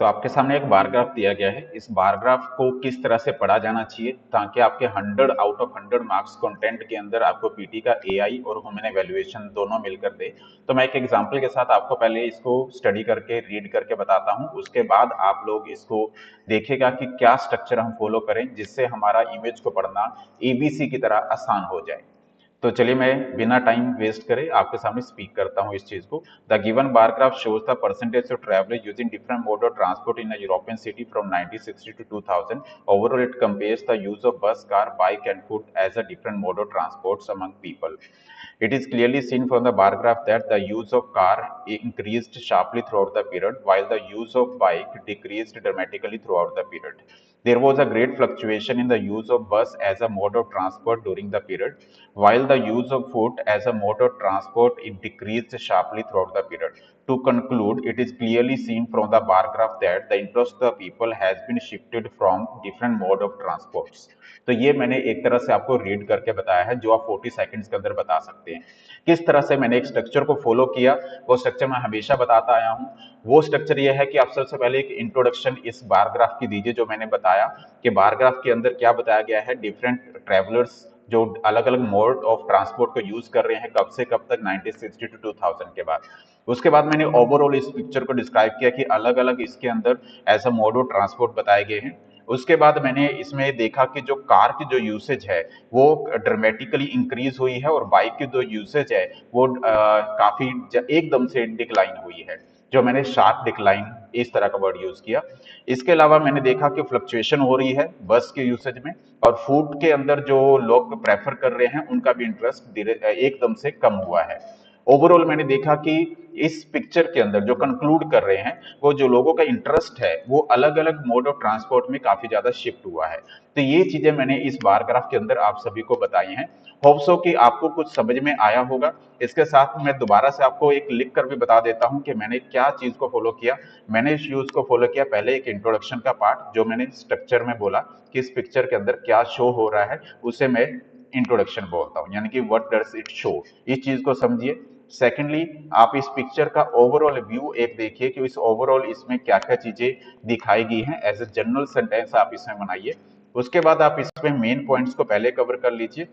तो आपके सामने एक बार ग्राफ दिया गया है। इस बार ग्राफ को किस तरह से पढ़ा जाना चाहिए ताकि आपके 100 आउट ऑफ 100 मार्क्स कंटेंट के अंदर आपको पीटी का एआई और ह्यूमन एवेल्युएशन दोनों मिलकर दे। तो मैं एक एग्जांपल के साथ आपको पहले इसको स्टडी करके रीड करके बताता हूं, उसके बाद आप लोग इसको देखेगा कि क्या स्ट्रक्चर हम फॉलो करें जिससे हमारा इमेज को पढ़ना एबीसी की तरह आसान हो जाए। तो चलिए मैं बिना टाइम वेस्ट करे आपके सामने स्पीक करता हूँ इस चीज को। The given bar graph shows the percentage of traveller using different mode of transport in a European city from 1960 to 2000. Overall, it compares the use of bus, car, bike, and foot as a different mode of transports among people. It is clearly seen from the bar graph that the use of car increased sharply throughout the period, while the use of bike decreased dramatically throughout the period. There was a great fluctuation in the use of bus as a mode of transport during the period, while the use of foot as a mode of transport it decreased sharply throughout the period. To conclude, it is clearly seen from the bar graph that the interest of the people has been shifted from different mode of transports. तो ये मैंने एक तरह से आपको read करके बताया है जो आप 40 सेकंड्स के अंदर बता सकते हैं। किस तरह से मैंने एक स्ट्रक्चर को फॉलो किया, वो स्ट्रक्चर मैं हमेशा बताता आया हूँ। वो स्ट्रक्चर ये है कि आप सबसे पहले एक इंट्रोडक्शन इस बार ग्राफ की दीजिए, जो मैंने बताया कि बार ग्राफ के अंदर क्या बताया गया है। डिफरेंट ट्रेवलर्स जो अलग अलग मोड ऑफ ट्रांसपोर्ट को यूज कर रहे हैं कब से कब तक, 1960 टू 2000 के बाद। उसके बाद मैंने ओवरऑल इस पिक्चर को डिस्क्राइब किया कि अलग अलग इसके अंदर ऐसा मोड ऑफ ट्रांसपोर्ट बताए गए हैं। उसके बाद मैंने इसमें देखा कि जो कार की जो यूसेज है वो ड्रामेटिकली इंक्रीज हुई है और बाइक की जो यूसेज है वो काफी एकदम से डिक्लाइन हुई है, जो मैंने शार्प डिक्लाइन इस तरह का वर्ड यूज किया। इसके अलावा मैंने देखा कि फ्लक्चुएशन हो रही है बस के यूसेज में, और फूड के अंदर जो लोग प्रेफर कर रहे हैं उनका भी इंटरेस्ट एकदम से कम हुआ है। ओवरऑल मैंने देखा कि इस पिक्चर के अंदर जो कंक्लूड कर रहे हैं वो जो लोगों का इंटरेस्ट है वो अलग अलग मोड ऑफ ट्रांसपोर्ट में काफी ज्यादा शिफ्ट हुआ है। तो ये चीजें मैंने इस बार ग्राफ के अंदर आप सभी को बताई हैं। होप सो कि आपको कुछ समझ में आया होगा। इसके साथ मैं दोबारा से आपको एक लिख कर भी बता देता हूं कि मैंने क्या चीज को फॉलो किया। मैंने इस यूज को फॉलो किया, पहले एक इंट्रोडक्शन का पार्ट जो मैंने स्ट्रक्चर में बोला कि इस पिक्चर के अंदर क्या शो हो रहा है, उसे मैं इंट्रोडक्शन बोलता हूं, यानी कि व्हाट डज इट शो। इस चीज को समझिए। सेकेंडली, आप इस पिक्चर का ओवरऑल व्यू एक देखिए कि इस ओवरऑल इसमें क्या क्या चीजें दिखाई गई हैं, एज ए जनरल सेंटेंस आप इसमें बनाइए। उसके बाद आप इसमें मेन पॉइंट्स को पहले कवर कर लीजिए,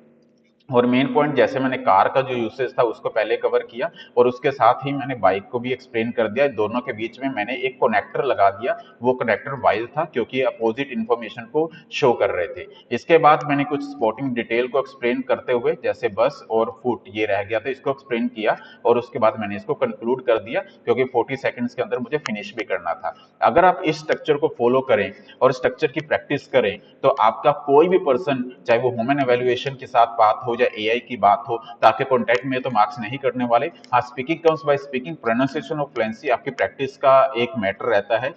और मेन पॉइंट जैसे मैंने कार का जो यूसेज था उसको पहले कवर किया, और उसके साथ ही मैंने बाइक को भी एक्सप्लेन कर दिया। दोनों के बीच में मैंने एक कनेक्टर लगा दिया, वो कनेक्टर वाइज था क्योंकि अपोजिट इंफॉर्मेशन को शो कर रहे थे। इसके बाद मैंने कुछ स्पॉटिंग डिटेल को एक्सप्लेन करते हुए जैसे बस और फुट ये रह गया था इसको एक्सप्लेन किया, और उसके बाद मैंने इसको कंक्लूड कर दिया क्योंकि 40 सेकंड्स के अंदर मुझे फिनिश भी करना था। अगर आप इस स्ट्रक्चर को फॉलो करें और स्ट्रक्चर की प्रैक्टिस करें तो आपका कोई भी पर्सन, चाहे वो ह्यूमन एवेल्युएशन के साथ बात हो या एआई की बात हो, ताकि कॉन्टेक्ट में तो मार्क्स नहीं करने वाले। हाँ, speaking comes by speaking, pronunciation और फ्लुएंसी आपकी प्रैक्टिस का एक मैटर रहता है।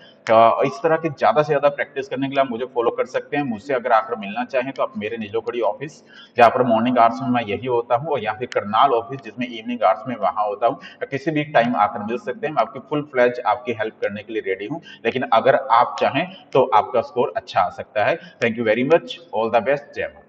इस तरह की ज्यादा से ज्यादा प्रैक्टिस करने के लिए आप मुझे फॉलो कर सकते हैं। मुझसे अगर आकर मिलना चाहें तो आप मेरे नीलोखड़ी ऑफिस, जहाँ पर मॉर्निंग आवर्स में मैं यही होता हूँ, और यहाँ फिर करनाल ऑफिस जिसमें इवनिंग आवर्स में वहां होता हूँ, किसी भी टाइम आकर मिल सकते हैं। मैं आपकी फुल फ्लैज आपकी हेल्प करने के लिए रेडी हूँ, लेकिन अगर आप चाहें तो आपका स्कोर अच्छा आ सकता है। Thank you very much, all the best, जय हिंद।